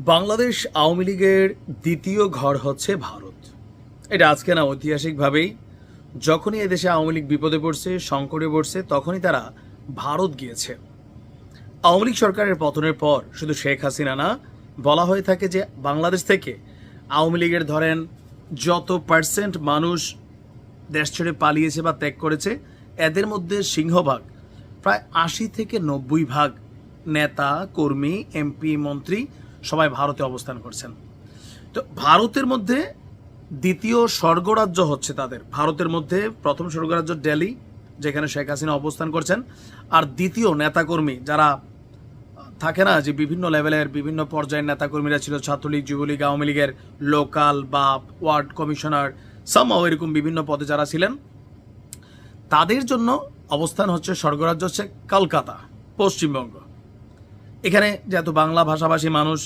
বাংলাদেশ আওয়ামী লীগের দ্বিতীয় ঘর হচ্ছে ভারত। এটা আজকে না, ঐতিহাসিকভাবেই যখনই এদেশে আওয়ামী লীগ বিপদে পড়ছে, সংকটে পড়ছে, তখনই তারা ভারত গিয়েছে। আওয়ামী লীগ সরকারের পতনের পর শুধু শেখ হাসিনা না, বলা হয়ে থাকে যে বাংলাদেশ থেকে আওয়ামী লীগের ধরেন যত পার্সেন্ট মানুষ দেশ ছেড়ে পালিয়েছে বা ত্যাগ করেছে, এদের মধ্যে সিংহভাগ প্রায় ৮০ থেকে ৯০ নেতা, কর্মী, এমপি, মন্ত্রী সবাই ভারতে অবস্থান করছেন। তো ভারতের মধ্যে দ্বিতীয় স্বর্গরাজ্য হচ্ছে তাদের। ভারতের মধ্যে প্রথম স্বর্গরাজ্য দিল্লি, যেখানে শেখ হাসিনা অবস্থান করছেন, আর দ্বিতীয় নেতাকর্মী যারা থাকে না, যে বিভিন্ন লেভেলের বিভিন্ন পর্যায়ের নেতাকর্মীরা ছিল, ছাত্রলীগ, যুবলীগ, আওয়ামী লীগের লোকাল বা ওয়ার্ড কমিশনার, সামহাও এরকম বিভিন্ন পদে যারা ছিলেন, তাদের জন্য অবস্থান হচ্ছে স্বর্গরাজ্য হচ্ছে কলকাতা, পশ্চিমবঙ্গ। এখানে যেহেতু বাংলা ভাষাভাষী মানুষ,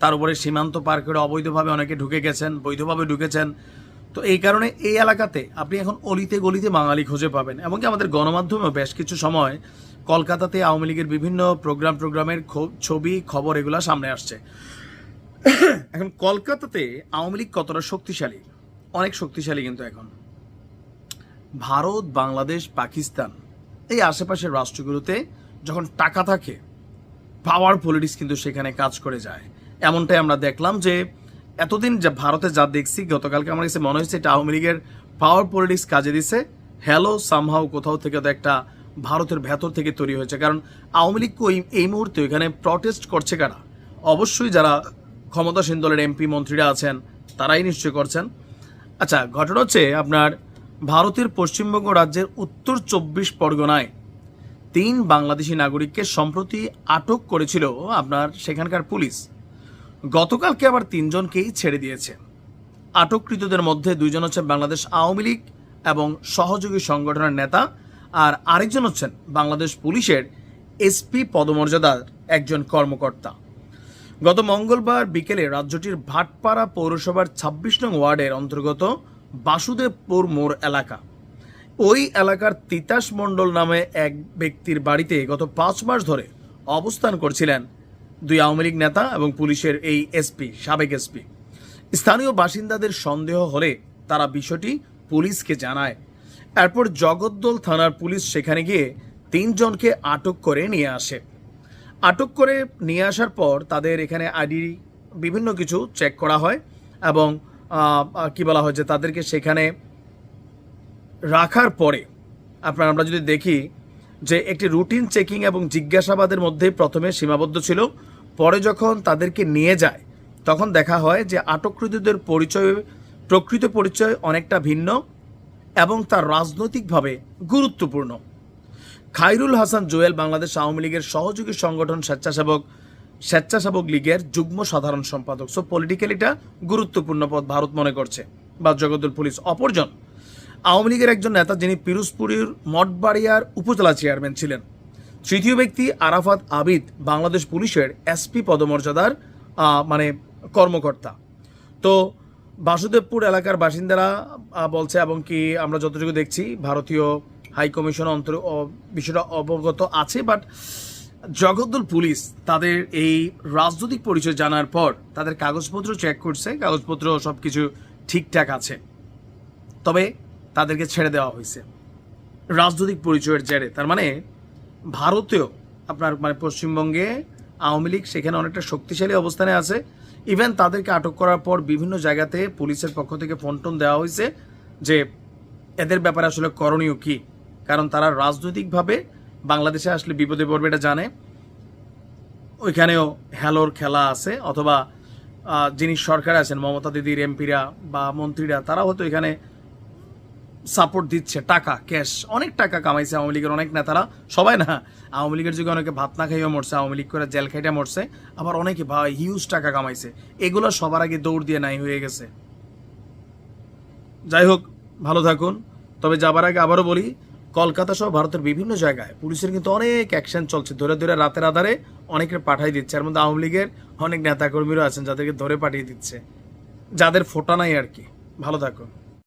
তার উপরে সীমান্ত পার করে অবৈধভাবে অনেকে ঢুকে গেছেন, বৈধভাবে ঢুকেছেন। তো এই কারণে এই এলাকাতে আপনি এখন অলিতে গলিতে বাঙালি খুঁজে পাবেন। এমনকি আমাদের গণমাধ্যমেও বেশ কিছু সময় কলকাতাতে আওয়ামী লীগের বিভিন্ন প্রোগ্রামের ছবি, খবর এগুলো সামনে আসছে। এখন কলকাতাতে আওয়ামী লীগ কতটা শক্তিশালী? অনেক শক্তিশালী। কিন্তু এখন ভারত, বাংলাদেশ, পাকিস্তান এই আশেপাশের রাষ্ট্রগুলোতে যখন টাকা থাকে, পাওয়ার পলিটিক্স কিন্তু সেখানে কাজ করে যায়। এমনটাই আমরা দেখলাম যে এতদিন যে ভারতে যা দেখছি, গতকালকে আমার কাছে মনে হয়েছে এটা আওয়ামী লীগের পাওয়ার পলিটিক্স কাজে দিচ্ছে। হ্যালো সামহাও কোথাও থেকে তো একটা ভারতের ভেতর থেকে তৈরি হয়েছে। কারণ আওয়ামী লীগ এই মুহূর্তে এখানে প্রটেস্ট করছে কারা? অবশ্যই যারা ক্ষমতাসীন দলের এমপি, মন্ত্রীরা আছেন, তারাই নিশ্চয় করছেন। আচ্ছা, ঘটনা হচ্ছে আপনার ভারতের পশ্চিমবঙ্গ রাজ্যের উত্তর ২৪ পরগনায় ৩ বাংলাদেশি নাগরিককে সম্প্রতি আটক করেছিল আপনার সেখানকার পুলিশ। গতকালকে আবার ৩ জনকেই ছেড়ে দিয়েছে। আটককৃতদের মধ্যে ২ জন হচ্ছেন বাংলাদেশ আওয়ামী লীগ এবং সহযোগী সংগঠনের নেতা, আর আরেকজন হচ্ছেন বাংলাদেশ পুলিশের এসপি পদমর্যাদার একজন কর্মকর্তা। গত মঙ্গলবার বিকেলে রাজ্যটির ভাটপাড়া পৌরসভার ২৬ নং ওয়ার্ডের অন্তর্গত বাসুদেবপুর মোড় এলাকা, ওই এলাকার তিতাস মণ্ডল নামে এক ব্যক্তির বাড়িতে গত ৫ মাস ধরে অবস্থান করছিলেন ২ আওয়ামী লীগ নেতা এবং পুলিশের এই এসপি, সাবেক এসপি। স্থানীয় বাসিন্দাদের সন্দেহ হলে তারা বিষয়টি পুলিশকে জানায়। এরপর জগদ্দল থানার পুলিশ সেখানে গিয়ে ৩ জনকে আটক করে নিয়ে আসে। আটক করে নিয়ে আসার পর তাদের এখানে আইডি বিভিন্ন কিছু চেক করা হয় এবং কি বলা হয় যে তাদেরকে সেখানে রাখার পরে আমরা যদি দেখি যে একটি রুটিন চেকিং এবং জিজ্ঞাসাবাদের মধ্যে প্রথমে সীমাবদ্ধ ছিল। পরে যখন তাদেরকে নিয়ে যায় তখন দেখা হয় যে আটককৃতদের প্রকৃত পরিচয় অনেকটা ভিন্ন এবং তার রাজনৈতিকভাবে গুরুত্বপূর্ণ। খায়রুল হাসান জুয়েল বাংলাদেশ আওয়ামী লীগের সহযোগী সংগঠন স্বেচ্ছাসেবক লীগের যুগ্ম সাধারণ সম্পাদক। সো পলিটিক্যালি এটা গুরুত্বপূর্ণ পদ ভারত মনে করছে বা জগদ্দল পুলিশ। অপরজন আওয়ামী লীগের একজন নেতা, যিনি পিরোজপুরের মঠবাড়িয়ার উপজেলা চেয়ারম্যান ছিলেন। তৃতীয় ব্যক্তি আরাফাত আবিদ, বাংলাদেশ পুলিশের এসপি পদমর্যাদার কর্মকর্তা। তো বাসুদেবপুর এলাকার বাসিন্দারা বলছে, এবং কি আমরা যতটুকু দেখছি ভারতীয় হাই কমিশন বিষয়টা অবগত আছে, বাট জগদ্দল পুলিশ তাদের এই রাজনৈতিক পরিচয় জানার পর তাদের কাগজপত্র চেক করছে, কাগজপত্র সব কিছু ঠিকঠাক আছে, তবে তাদেরকে ছেড়ে দেওয়া হয়েছে রাজনৈতিক পরিচয়ের জেরে। তার মানে ভারতেও আপনার পশ্চিমবঙ্গে আওয়ামী লীগ সেখানে অনেকটা শক্তিশালী অবস্থানে আছে। ইভেন তাদেরকে আটক করার পর বিভিন্ন জায়গাতে পুলিশের পক্ষ থেকে ফোন টোন দেওয়া হয়েছে যে এদের ব্যাপারে আসলে করণীয় কি, কারণ তারা রাজনৈতিকভাবে বাংলাদেশে আসলে বিপদে পড়বে এটা জানে। ওইখানেও হ্যালোর খেলা আছে, অথবা যিনি সরকারে আছেন, মমতা দিদির এমপিরা বা মন্ত্রীরা, তারা হয়তো এখানে সাপোর্ট দিচ্ছে। টাকা, ক্যাশ, অনেক টাকা কামাইছে আওয়ামী লীগের অনেক নেতারা। সবাই না, আওয়ামী লীগের যুগে অনেকে ভাত না খাইও মরছে, আওয়ামী লীগ করে জেল খাইটা মরছে, আবার অনেকে হিউজ টাকা কামাইছে। এগুলো সবার আগে দৌড় দিয়ে নাই হয়ে গেছে। যাই হোক, ভালো থাকুন। তবে যাবার আগে আবারও বলি, কলকাতা সহ ভারতের বিভিন্ন জায়গায় পুলিশের কিন্তু অনেক অ্যাকশন চলছে। ধরে ধরে রাতের আধারে অনেকের পাঠিয়ে দিচ্ছে। এর মধ্যে আওয়ামী লীগের অনেক নেতাকর্মীরা আছেন যাদেরকে ধরে পাঠিয়ে দিচ্ছে, যাদের ফোটা নাই আর কি। ভালো থাকুন।